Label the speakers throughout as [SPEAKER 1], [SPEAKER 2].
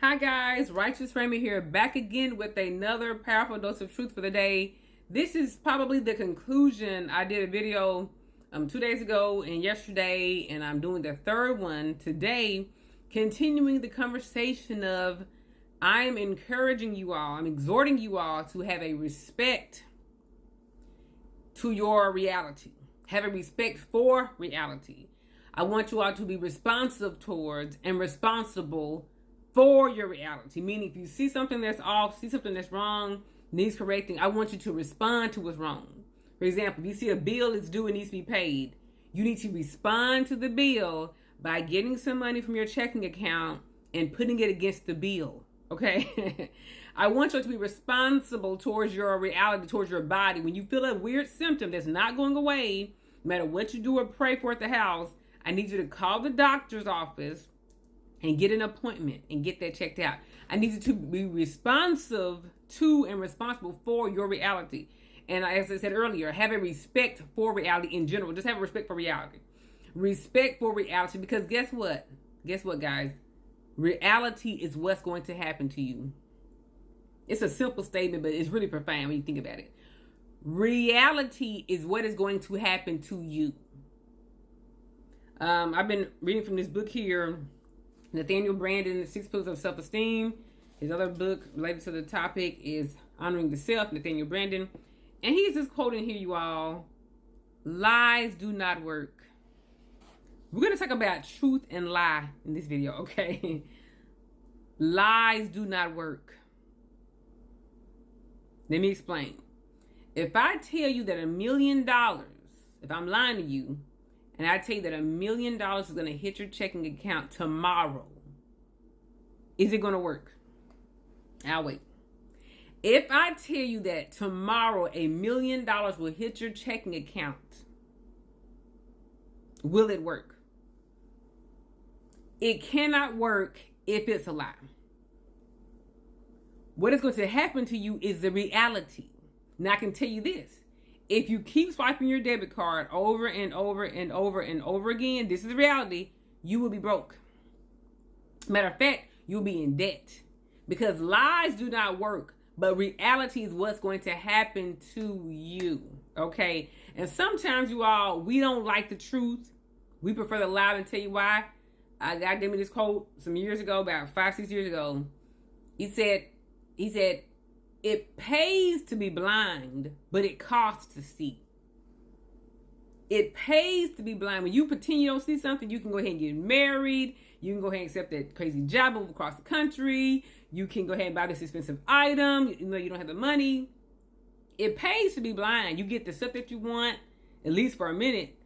[SPEAKER 1] Hi guys, Righteous Raymond here, back again with another powerful dose of truth for the day. This is probably the conclusion. I did a video 2 days ago and yesterday, and I'm doing the third one today, continuing the conversation of I'm encouraging you all, I'm exhorting you all to have a respect to your reality. Have a respect for reality. I want you all to be responsive towards and responsible for your reality. Meaning, if you see something that's off, see something that's wrong, needs correcting, I want you to respond to what's wrong. For example, if you see a bill that's due and needs to be paid, you need to respond to the bill by getting some money from your checking account and putting it against the bill. Okay? I want you to be responsible towards your reality, towards your body. When you feel a weird symptom that's not going away, no matter what you do or pray for at the house, I need you to call the doctor's office and get an appointment and get that checked out. I need you to be responsive to and responsible for your reality. And as I said earlier, have a respect for reality in general. Just have a respect for reality. Respect for reality, because guess what? Guess what, guys? Reality is what's going to happen to you. It's a simple statement, but it's really profound when you think about it. Reality is what is going to happen to you. I've been reading from this book here, Nathaniel Branden, The 6 Pillars of Self-Esteem. His other book related to the topic is Honoring the Self, Nathaniel Branden. And he's just quoting here, you all, lies do not work. We're going to talk about truth and lie in this video, okay? Lies do not work. Let me explain. If I tell you that $1 million, if I'm lying to you, and I tell you that $1 million is going to hit your checking account tomorrow, is it going to work? I'll wait. If I tell you that tomorrow $1 million will hit your checking account, will it work? It cannot work if it's a lie. What is going to happen to you is the reality. Now I can tell you this. If you keep swiping your debit card over and over and over and over again, this is the reality, you will be broke. Matter of fact, you'll be in debt. Because lies do not work, but reality is what's going to happen to you. Okay? And sometimes you all, we don't like the truth. We prefer the lie, and tell you why. God gave me this quote some years ago, about 5-6 years ago. He said, it pays to be blind, but it costs to see. It pays to be blind. When you pretend you don't see something, you can go ahead and get married. You can go ahead and accept that crazy job over across the country. You can go ahead and buy this expensive item, even though you don't have the money. It pays to be blind. You get the stuff that you want, at least for a minute,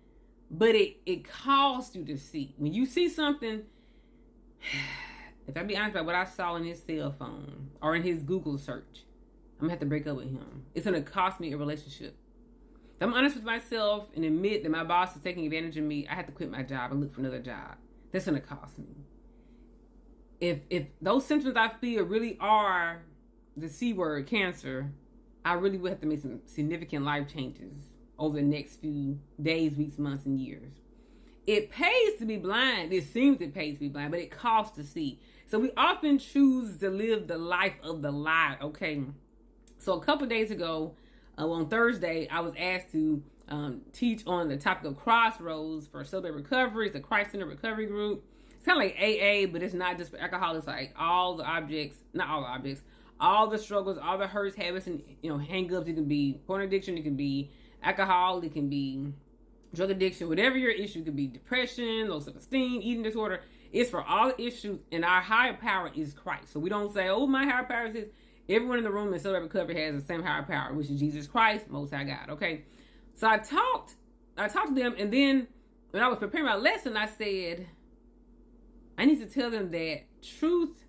[SPEAKER 1] but it costs you to see. When you see something, if I be honest about what I saw in his cell phone or in his Google search, I'm going to have to break up with him. It's going to cost me a relationship. If I'm honest with myself and admit that my boss is taking advantage of me, I have to quit my job and look for another job. That's going to cost me. If those symptoms I feel really are the C word, cancer, I really would have to make some significant life changes over the next few days, weeks, months, and years. It pays to be blind. It seems it pays to be blind, but it costs to see. So we often choose to live the life of the lie, okay? So a couple days ago, on Thursday, I was asked to teach on the topic of Crossroads for Celebrate Recovery. It's a Christ Centered Recovery Group. It's kind of like AA, but it's not just for alcoholics. Like all the objects, not all the objects, all the struggles, all the hurts, habits, and hang-ups. It can be porn addiction. It can be alcohol. It can be drug addiction. Whatever your issue, could be depression, low self-esteem, eating disorder. It's for all the issues, and our higher power is Christ. So we don't say, "Oh, my higher power is this." Everyone in the room in Celebrate Recovery has the same higher power, which is Jesus Christ, Most High God. Okay, so I talked to them, and then when I was preparing my lesson, I said, I need to tell them that truth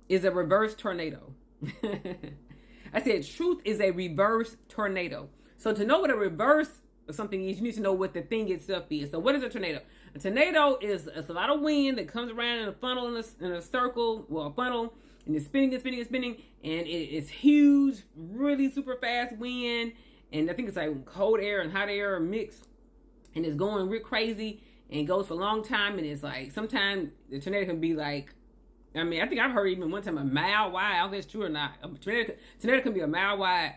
[SPEAKER 1] is a reverse tornado. I said, truth is a reverse tornado. So to know what a reverse of something is, you need to know what the thing itself is. So what is a tornado? A tornado is a lot of wind that comes around in a funnel, in a circle, well, a funnel, and it's spinning and spinning and spinning, and it's huge, really super fast wind, and I think it's like cold air and hot air mixed, and it's going real crazy, and it goes for a long time, and it's like, sometimes the tornado can be like I mean, I think I've heard even one time a mile wide. I don't know if it's true or not. A tornado can be a mile wide,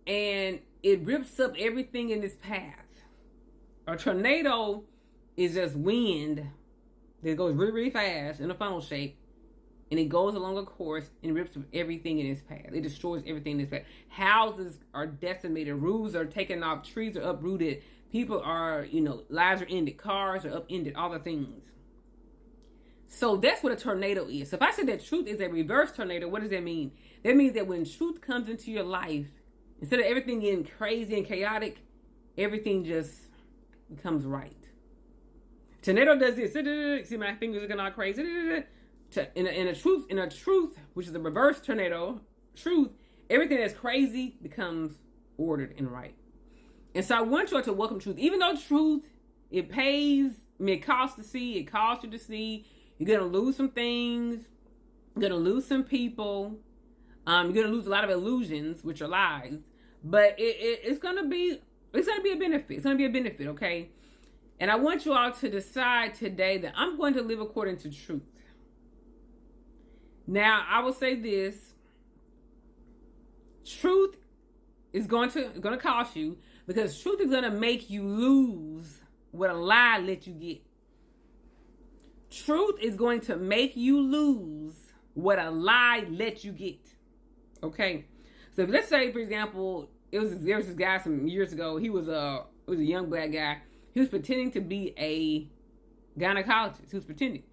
[SPEAKER 1] and it rips up everything in its path. A tornado is just wind that goes really, really fast in a funnel shape, and it goes along a course and rips up everything in its path. It destroys everything in its path. Houses are decimated. Roofs are taken off. Trees are uprooted. People are, lives are ended. Cars are upended. All the things. So that's what a tornado is. So if I say that truth is a reverse tornado, what does that mean? That means that when truth comes into your life, instead of everything getting crazy and chaotic, everything just becomes right. Tornado does this. See, my fingers are going all crazy. In a truth, which is a reverse tornado, truth, everything that's crazy becomes ordered and right. And so I want you all to welcome truth. Even though truth, it pays, it costs to see, it costs you to see. You're going to lose some things. You're going to lose some people. You're going to lose a lot of illusions, which are lies. But it's going to be a benefit. It's going to be a benefit, okay? And I want you all to decide today that I'm going to live according to truth. Now, I will say this. Truth is going to cost you, because truth is going to make you lose what a lie let you get. Truth is going to make you lose what a lie let you get. Okay? So if, let's say, for example, there was this guy some years ago. He was a young black guy. He was pretending to be a gynecologist. He was pretending.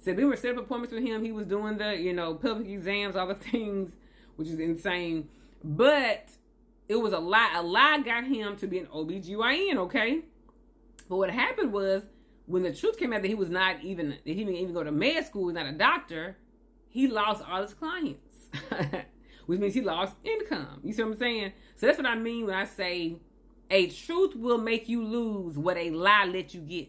[SPEAKER 1] So we were setting up appointments with him. He was doing the, public exams, all the things, which is insane. But it was a lie. A lie got him to be an OBGYN, okay? But what happened was, when the truth came out that he didn't even go to med school, he's not a doctor, he lost all his clients. Which means he lost income. You see what I'm saying? So that's what I mean when I say a truth will make you lose what a lie let you get.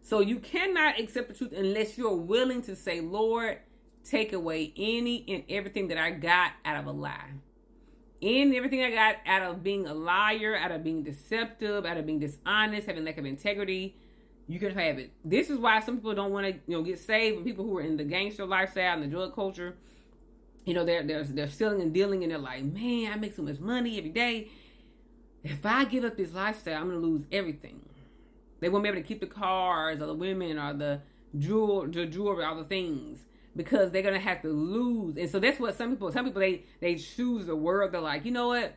[SPEAKER 1] So you cannot accept the truth unless you're willing to say, Lord, take away any and everything that I got out of a lie. And everything I got out of being a liar, out of being deceptive, out of being dishonest, having lack of integrity, you can have it. This is why some people don't want to, get saved. And people who are in the gangster lifestyle and the drug culture, they're stealing and dealing, and they're like, man, I make so much money every day. If I give up this lifestyle, I'm going to lose everything. They won't be able to keep the cars or the women or the jewelry, all the things, because they're going to have to lose. And so that's what some people, they choose the word. They're like, you know what?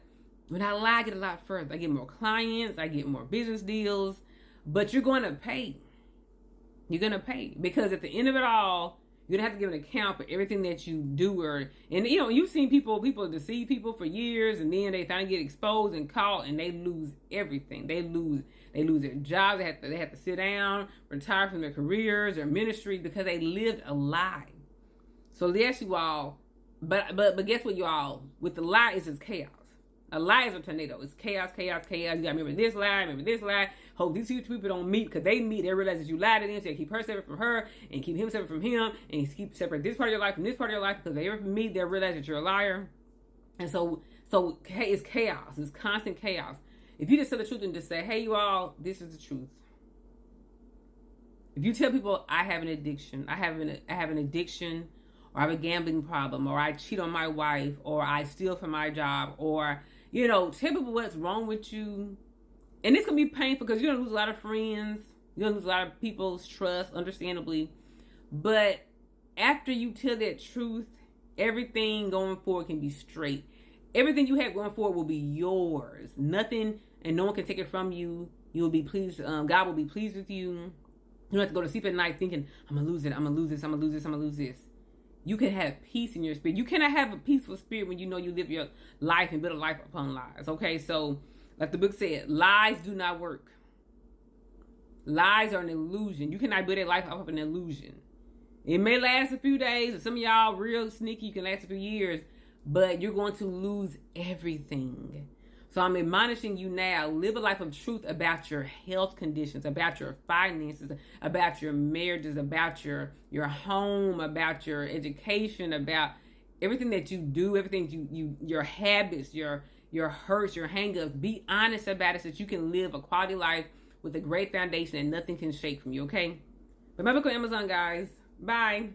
[SPEAKER 1] When I lie, I get a lot further. I get more clients. I get more business deals. But you're going to pay. You're going to pay. Because at the end of it all, you're going to have to give an account for everything that you do. You've seen people deceive people for years, and then they finally get exposed and caught, and they lose everything. They lose their jobs. They have to sit down, retire from their careers, their ministry, because they lived a lie. So yes, you all, but guess what, you all? With the lie, it's just chaos. A lie is a tornado. It's chaos, chaos, chaos. You gotta remember this lie. Hope these two people don't meet, because they meet, they realize that you lied to them, so they keep her separate from her, and keep him separate from him, and keep separate this part of your life from this part of your life, because they ever meet, they realize that you're a liar. And so it's chaos. It's constant chaos. If you just tell the truth and just say, hey, you all, this is the truth. If you tell people, I have an addiction, I have an addiction, or I have a gambling problem, or I cheat on my wife, or I steal from my job, or, tell people what's wrong with you. And it's going to be painful, because you're going to lose a lot of friends. You're going to lose a lot of people's trust, understandably. But after you tell that truth, everything going forward can be straight. Everything you have going forward will be yours. Nothing, and no one can take it from you. You'll be pleased. God will be pleased with you. You don't have to go to sleep at night thinking, I'm going to lose it. I'm going to lose this. I'm going to lose this. I'm going to lose this. You can have peace in your spirit. You cannot have a peaceful spirit when you know you live your life and build a life upon lies. Okay, so like the book said, lies do not work. Lies are an illusion. You cannot build a life off of an illusion. It may last a few days, or some of y'all real sneaky, you can last a few years, but you're going to lose everything. So I'm admonishing you now, live a life of truth about your health conditions, about your finances, about your marriages, about your home, about your education, about everything that you do, everything your habits, your hurts, your hang-ups. Be honest about it so that you can live a quality life with a great foundation and nothing can shake from you, okay? But my book on Amazon, guys. Bye.